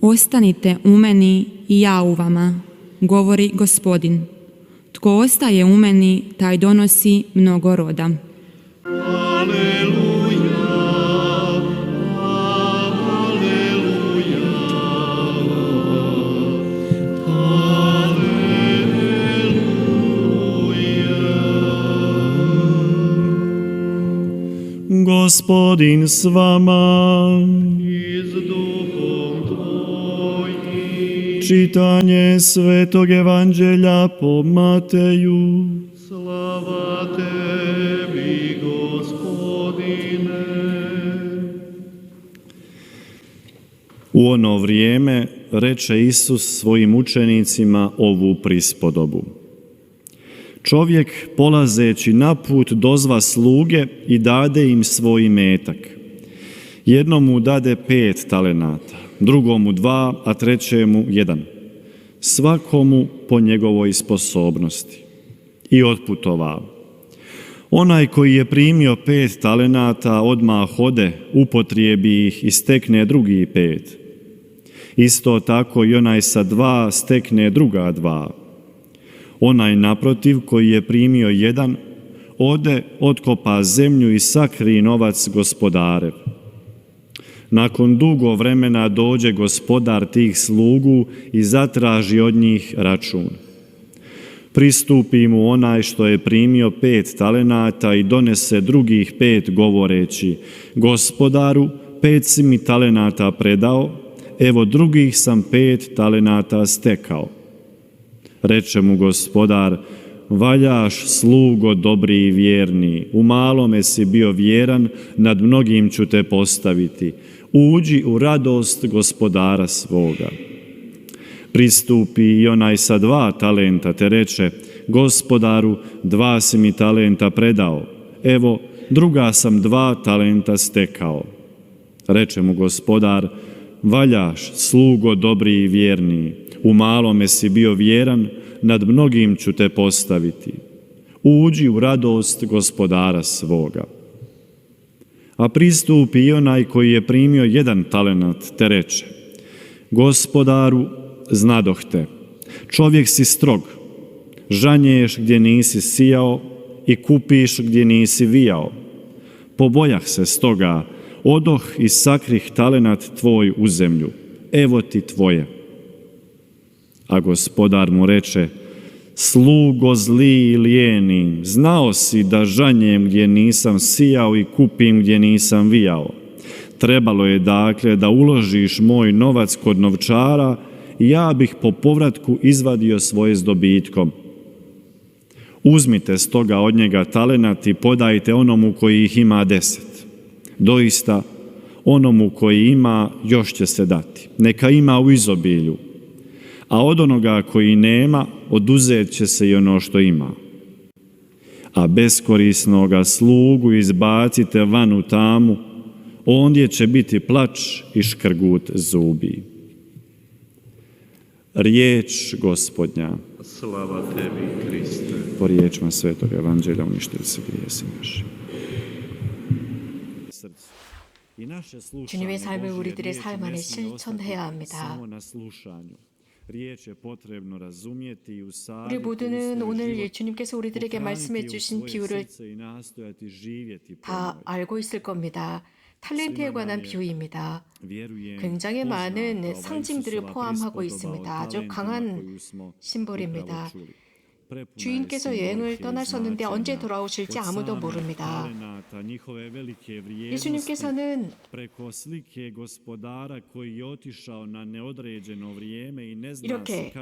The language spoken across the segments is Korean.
Ostanite u meni i ja u vama, govori Gospodin. Tko ostaje u meni, taj donosi mnogo roda. Aleluja, aleluja, aleluja. Gospodin s vama. I s duhom tvojim. Čitanje Svetog Evanđelja po Mateju. Slava tebi, Gospodine. U ono vrijeme reče Isus svojim učenicima ovu prispodobu. Čovjek polazeći na put dozva sluge i dade im svoj imetak. Jednomu dade 5 talenata, drugomu 2, a trećemu 1. Svakomu po njegovoj sposobnosti. I otputovao. Onaj koji je primio 5 talenata odmah ode, upotrijebi ih i stekne drugih 5. Isto tako i onaj sa 2 stekne druga 2. Onaj naprotiv koji je primio 1 ode, otkopa zemlju i sakri novac gospodarev. Nakon dugo vremena dođe gospodar tih slugu i zatraži od njih račun. Pristupi mu onaj što je primio 5 talenata i donese drugih 5 govoreći: Gospodaru, 5 si mi talenata predao, evo drugih sam 5 talenata stekao. Reče mu gospodar: valjaš, slugo dobri i vjerni, u malome si bio vjeran, nad mnogim ću te postaviti. Uđi u radost gospodara svoga. Pristupi i onaj sa 2 talenta te reče: Gospodaru, 2 si mi talenta predao, evo druga sam 2 talenta stekao. Reče mu gospodar: valjaš, slugo dobri i vjerni, u malome si bio vjeran, nad mnogim ću te postaviti. Uđi u radost gospodara svoga. A pristupi i onaj koji je primio 1 talenat te reče: Gospodaru, znadoh te, čovjek si strog, žanješ gdje nisi sijao i kupiš gdje nisi vijao. Pobojah se stoga, odoh i sakrih talenat tvoj u zemlju, evo ti tvoje. A gospodar mu reče: slugo zli i lijeni, znao si da žanjem gdje nisam sijao i kupim gdje nisam vijao. Trebalo je dakle da uložiš moj novac kod novčara i ja bih po povratku izvadio svoje s dobitkom. Uzmite stoga od njega talenat i podajte onomu koji ih ima 10. Doista, onomu koji ima još će se dati, neka ima u izobilju. A od onoga koji nema, oduzet će se i ono što ima. A beskorisnoga slugu izbacite van u tamu, ondje će biti plač i škrgut zubi. Riječ Gospodnja. Slava tebi, Kriste. Po riječima Svetog Evanđelja uništili se grijesi naši. 주님의 삶을 우리들의 삶 안에 실천해야 합니다. 우리 모두는 오늘 예수님께서 우리들에게 말씀해 주신 비유를 다 알고 있을 겁니다. 탤런트에 관한 비유입니다. 굉장히 많은 상징들을 포함하고 있습니다. 아주 강한 심볼입니다. 주인께서 여행을 떠나셨는데 언제 돌아오실지 아무도 모릅니다. 예수님께서는 이렇게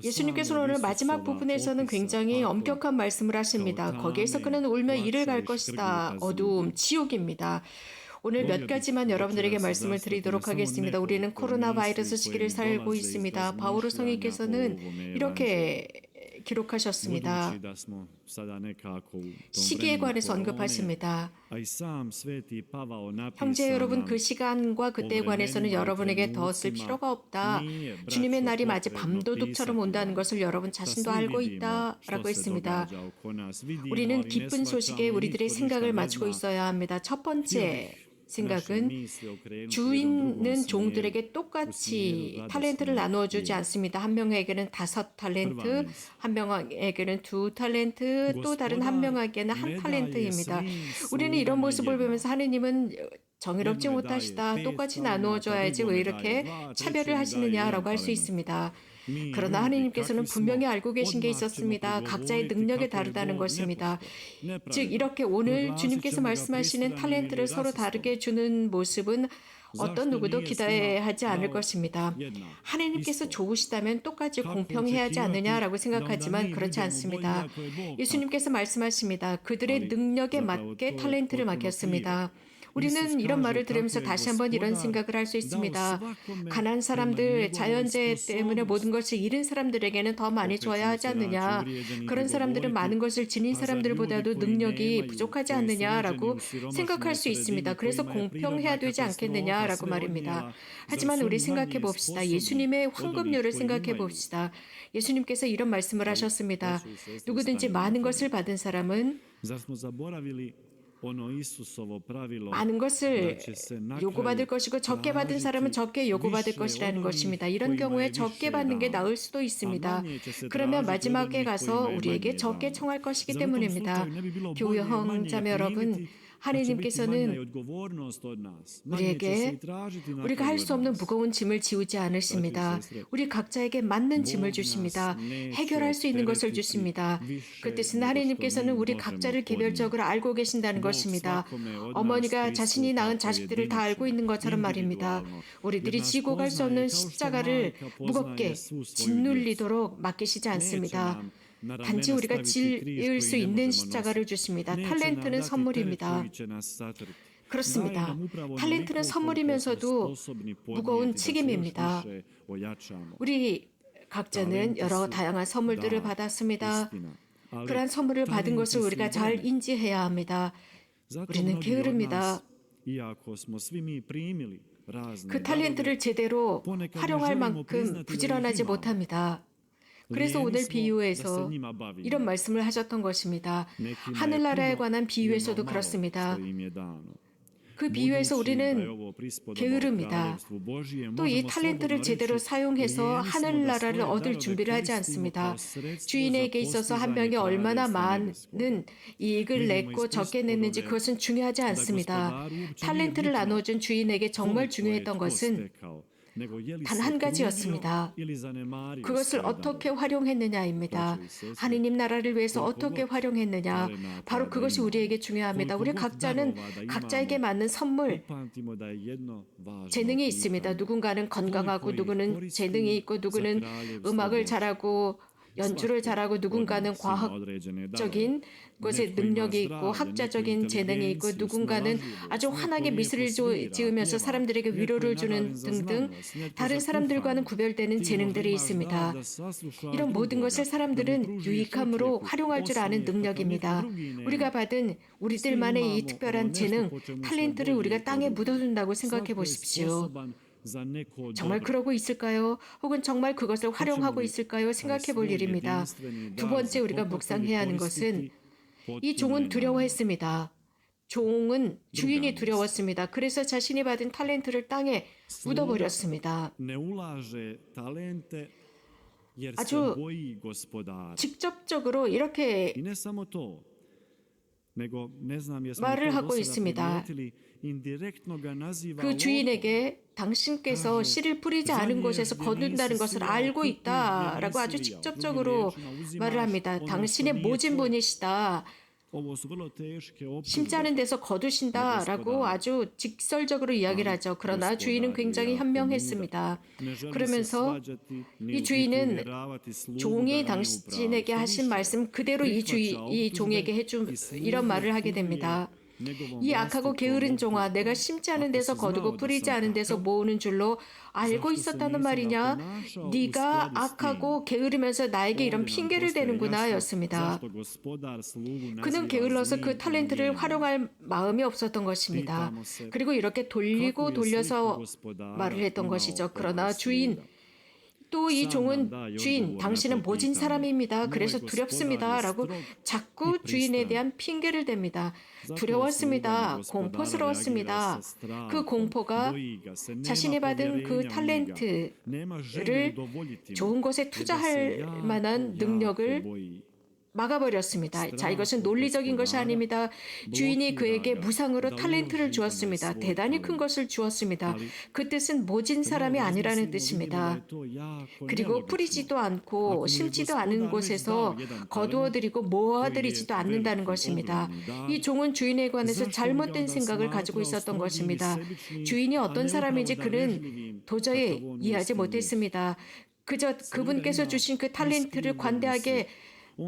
예수님께서는 오늘 마지막 부분에서는 굉장히 엄격한 말씀을 하십니다. 거기에서 그는 울며 이를 갈 것이다. 어두움, 지옥입니다. 오늘 몇 가지만 여러분들에게 말씀을 드리도록 하겠습니다. 우리는 코로나 바이러스 시기를 살고 있습니다. 바오로 성인께서는 이렇게 기록하셨습니다. 시기에 관해서 언급하십니다. 형제 여러분, 그 시간과 그때에 관해서는 여러분에게 더 쓸 필요가 없다. 주님의 날이 마치 밤도둑처럼 온다는 것을 여러분 자신도 알고 있다라고 했습니다. 우리는 기쁜 소식에 우리들의 생각을 맞추고 있어야 합니다. 첫 번째, 생각은 주인은 종들에게 똑같이 talent를 나누어 주지 않습니다. 한 명에게는 5 talent, 한 명에게는 2 talent, 또 다른 한 명에게는 1 talent입니다. 우리는 이런 모습을 보면서 하느님은 정의롭지 못하시다. 똑같이 나누어 줘야지 왜 이렇게 차별을 하시느냐라고 할 수 있습니다. 그러나 하느님께서는 분명히 알고 계신 게 있었습니다. 각자의 능력이 다르다는 것입니다. 즉 이렇게 오늘 주님께서 말씀하시는 탤런트를 서로 다르게 주는 모습은 어떤 누구도 기대하지 않을 것입니다. 하느님께서 좋으시다면 똑같이 공평해야 하지 않느냐라고 생각하지만 그렇지 않습니다. 예수님께서 말씀하십니다. 그들의 능력에 맞게 탤런트를 맡겼습니다. 우리는 이런 말을 들으면서 다시 한번 이런 생각을 할 수 있습니다. 가난한 사람들, 자연재해 때문에 모든 것을 잃은 사람들에게는 더 많이 줘야 하지 않느냐. 그런 사람들은 많은 것을 지닌 사람들보다도 능력이 부족하지 않느냐라고 생각할 수 있습니다. 그래서 공평해야 되지 않겠느냐라고 말입니다. 하지만 우리 생각해 봅시다. 예수님의 황금률을 생각해 봅시다. 예수님께서 이런 말씀을 하셨습니다. 누구든지 많은 것을 받은 사람은 많은 것을 요구받을 것이고 적게 받은 사람은 적게 요구받을 것이라는 것입니다. 이런 경우에 적게 받는 게 나을 수도 있습니다. 그러면 마지막에 가서 우리에게 적게 청할 것이기 때문입니다. 교형 자매 여러분, 하느님께서는 우리에게 우리가 할 수 없는 무거운 짐을 지우지 않으십니다. 우리 각자에게 맞는 짐을 주십니다. 해결할 수 있는 것을 주십니다. 그 뜻은 하느님께서는 우리 각자를 개별적으로 알고 계신다는 것입니다. 어머니가 자신이 낳은 자식들을 다 알고 있는 것처럼 말입니다. 우리들이 지고 갈 수 없는 십자가를 무겁게 짓눌리도록 맡기시지 않습니다. 단지 우리가 질 수 있는 십자가를 주십니다. 탤런트는 선물입니다. 그렇습니다. 탤런트는 선물이면서도 무거운 책임입니다. 우리 각자는 여러 다양한 선물들을 받았습니다. 그러한 선물을 받은 것을 우리가 잘 인지해야 합니다. 우리는 게으릅니다. 그 탤런트를 제대로 활용할 만큼 부지런하지 못합니다. 그래서 오늘 비유에서 이런 말씀을 하셨던 것입니다. 하늘나라에 관한 비유에서도 그렇습니다. 그 비유에서 우리는 게으릅니다. 또 이 탤런트를 제대로 사용해서 하늘나라를 얻을 준비를 하지 않습니다. 주인에게 있어서 한 명이 얼마나 많은 이익을 냈고 적게 냈는지 그것은 중요하지 않습니다. 탤런트를 나눠준 주인에게 정말 중요했던 것은 단 한 가지였습니다. 그것을 어떻게 활용했느냐입니다. 하느님 나라를 위해서 어떻게 활용했느냐. 바로 그것이 우리에게 중요합니다. 우리 각자는 각자에게 맞는 선물, 재능이 있습니다. 누군가는 건강하고 누구는 재능이 있고 누구는 음악을 잘하고 연주를 잘하고 누군가는 과학적인 것에 능력이 있고 학자적인 재능이 있고 누군가는 아주 환하게 미술을 지으면서 사람들에게 위로를 주는 등등 다른 사람들과는 구별되는 재능들이 있습니다. 이런 모든 것을 사람들은 유익함으로 활용할 줄 아는 능력입니다. 우리가 받은 우리들만의 이 특별한 재능, 탤런트를 우리가 땅에 묻어둔다고 생각해 보십시오. 정말 그러고 있을까요? 혹은 정말 그것을 활용하고 있을까요? 생각해 볼 일입니다. 두 번째 우리가 묵상해야 하는 것은 이 종은 두려워했습니다. 종은 주인이 두려웠습니다. 그래서 자신이 받은 탤런트를 땅에 묻어버렸습니다. 아주 직접적으로 이렇게 말을 하고 있습니다. 그 주인에게 당신께서 씨를 뿌리지 않은 곳에서 거둔다는 것을 알고 있다라고 아주 직접적으로 말을 합니다. 당신의 모진 분이시다. 심지 않은 데서 거두신다라고 아주 직설적으로 이야기를 하죠. 그러나 주인은 굉장히 현명했습니다. 그러면서 이 주인은 종이 당신에게 하신 말씀 그대로 이 종에게 해준 이런 말을 하게 됩니다. 이 악하고 게으른 종아, 내가 심지 않은 데서 거두고 뿌리지 않은 데서 모으는 줄로 알고 있었다는 말이냐? 네가 악하고 게으르면서 나에게 이런 핑계를 대는구나 였습니다. 그는 게을러서 그 탤런트를 활용할 마음이 없었던 것입니다. 그리고 이렇게 돌리고 돌려서 말을 했던 것이죠. 그러나 주인, 또 이 종은 주인, 당신은 모진 사람입니다. 그래서 두렵습니다. 라고 자꾸 주인에 대한 핑계를 댑니다. 두려웠습니다. 공포스러웠습니다. 그 공포가 자신이 받은 그 탤런트를 좋은 것에 투자할 만한 능력을 막아버렸습니다. 자, 이것은 논리적인 것이 아닙니다. 주인이 그에게 무상으로 탤런트를 주었습니다. 대단히 큰 것을 주었습니다. 그 뜻은 모진 사람이 아니라는 뜻입니다. 그리고 뿌리지도 않고 심지도 않은 곳에서 거두어들이고 모아들이지도 않는다는 것입니다. 이 종은 주인에 관해서 잘못된 생각을 가지고 있었던 것입니다. 주인이 어떤 사람인지 그는 도저히 이해하지 못했습니다. 그저 그분께서 주신 그 탤런트를 관대하게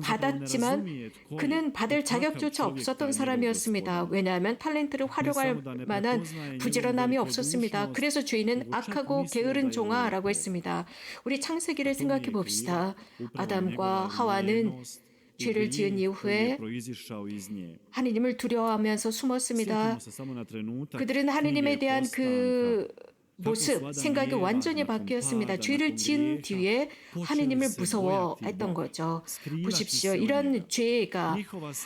받았지만 그는 받을 자격조차 없었던 사람이었습니다. 왜냐하면 탤런트를 활용할 만한 부지런함이 없었습니다. 그래서 주인은 악하고 게으른 종아 라고 했습니다. 우리 창세기를 생각해 봅시다. 아담과 하와는 죄를 지은 이후에 하느님을 두려워하면서 숨었습니다. 그들은 하느님에 대한 그 모습, 생각이 완전히 바뀌었습니다. 죄를 지은 뒤에 하느님을 무서워했던 거죠. 보십시오. 이런 죄가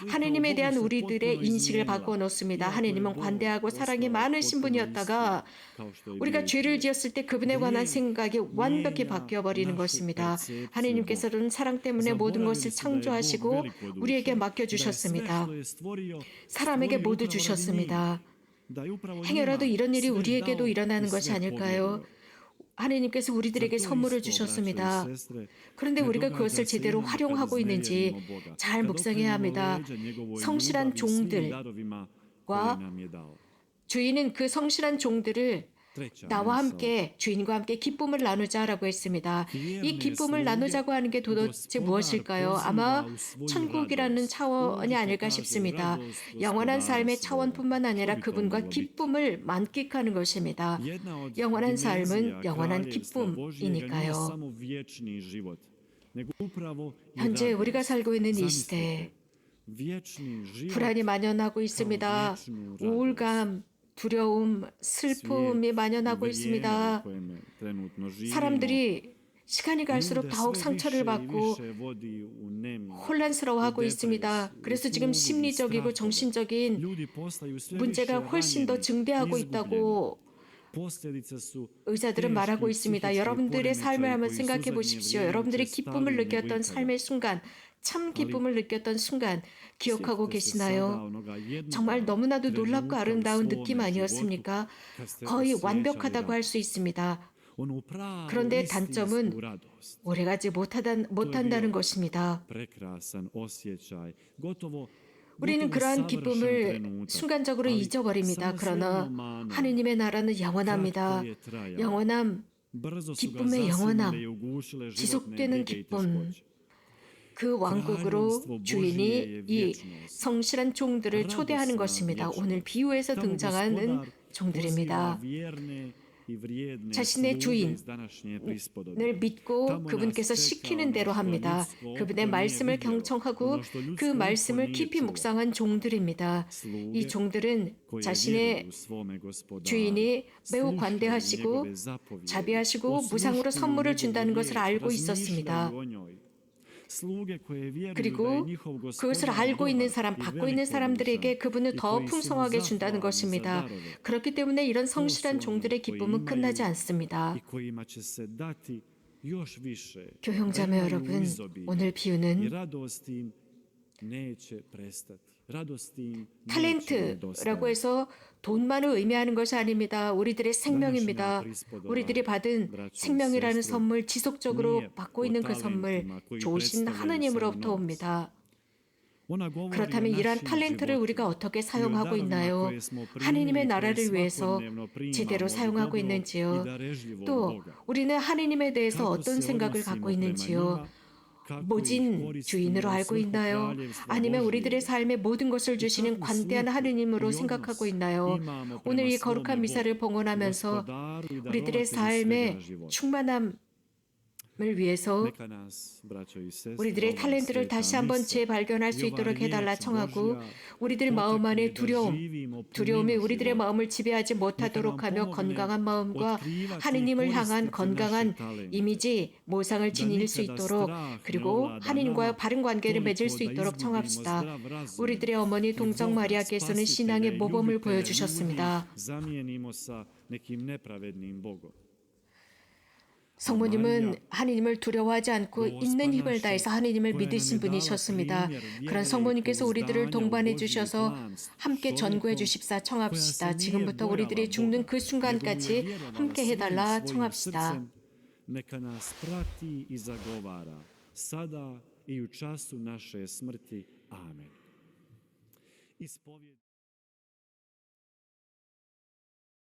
하느님에 대한 우리들의 인식을 바꿔놓습니다. 하느님은 관대하고 사랑이 많으신 분이었다가 우리가 죄를 지었을 때 그분에 관한 생각이 완벽히 바뀌어버리는 것입니다. 하느님께서는 사랑 때문에 모든 것을 창조하시고 우리에게 맡겨주셨습니다. 사람에게 모두 주셨습니다. 행여라도 이런 일이 우리에게도 일어나는 것이 아닐까요? 하느님께서 우리들에게 선물을 주셨습니다. 그런데 우리가 그것을 제대로 활용하고 있는지 잘 묵상해야 합니다. 성실한 종들과 주인은 그 성실한 종들을 나와 함께 주인과 함께 기쁨을 나누자라고 했습니다. 이 기쁨을 나누자고 하는 게 도대체 무엇일까요? 아마 천국이라는 차원이 아닐까 싶습니다. 영원한 삶의 차원뿐만 아니라 그분과 기쁨을 만끽하는 것입니다. 영원한 삶은 영원한 기쁨이니까요. 현재 우리가 살고 있는 이 시대에 불안이 만연하고 있습니다. 우울감, 두려움, 슬픔이 만연하고 있습니다. 사람들이 시간이 갈수록 더욱 상처를 받고 혼란스러워하고 있습니다. 그래서 지금 심리적이고 정신적인 문제가 훨씬 더 증대하고 있다고 의사들은 말하고 있습니다. 여러분들의 삶을 한번 생각해 보십시오. 여러분들이 기쁨을 느꼈던 삶의 순간, 참 기쁨을 느꼈던 순간 기억하고 계시나요? 정말 너무나도 놀랍고 아름다운 느낌 아니었습니까? 거의 완벽하다고 할 수 있습니다. 그런데 단점은 오래가지 못한다는 것입니다. 우리는 그러한 기쁨을 순간적으로 잊어버립니다. 그러나 하느님의 나라는 영원합니다. 영원함, 기쁨의 영원함, 지속되는 기쁨. 그 왕국으로 주인이 이 성실한 종들을 초대하는 것입니다. 오늘 비유에서 등장하는 종들입니다. 자신의 주인을 믿고 그분께서 시키는 대로 합니다. 그분의 말씀을 경청하고 그 말씀을 깊이 묵상한 종들입니다. 이 종들은 자신의 주인이 매우 관대하시고 자비하시고 무상으로 선물을 준다는 것을 알고 있었습니다. 그리고 그것을 알고 있는 사람, 받고 있는 사람들에게 그분은 더 풍성하게 준다는 것입니다. 그렇기 때문에 이런 성실한 종들의 기쁨은 끝나지 않습니다. 교형자매 여러분, 오늘 비유는 탤런트라고 해서 돈만을 의미하는 것이 아닙니다. 우리들의 생명입니다. 우리들이 받은 생명이라는 선물, 지속적으로 받고 있는 그 선물, 좋으신 하느님으로부터 옵니다. 그렇다면 이러한 탤런트를 우리가 어떻게 사용하고 있나요? 하느님의 나라를 위해서 제대로 사용하고 있는지요? 또 우리는 하느님에 대해서 어떤 생각을 갖고 있는지요? 모진 주인으로 알고 있나요? 아니면 우리들의 삶의 모든 것을 주시는 관대한 하느님으로 생각하고 있나요? 오늘 이 거룩한 미사를 봉헌하면서 우리들의 삶의 충만함, 위해서 Neka nas, braćo i sestre, 우리들의 ova 탤런트를 sveta 다시 한번 misa 재발견할 수 i ova 있도록 해달라 riječ 청하고 Božja 우리들 마음 안에 potakne da živimo 두려움이 puninu 우리들의 života. 마음을 지배하지 못하도록 하며 건강한 마음과 하느님을 향한 건강한 이미지, 모상을 지닐 수 있도록 그리고 하느님과의 바른 관계를 맺을 수 있도록 청합시다. 우리들의 어머니 동정 마리아께서는 신앙의 모범을 보여주셨습니다. Zamijenimo sa nekim nepravednim Bogom. 성모님은 하느님을 두려워하지 않고 있는 힘을 다해서 하느님을 믿으신 분이셨습니다. 그런 성모님께서 우리들을 동반해 주셔서 함께 전구해 주십사 청합시다. 지금부터 우리들이 죽는 그 순간까지 함께 해달라 청합시다. Neka nas prati i zagovara, sada i u času naše smrti. Amen. Ispovjed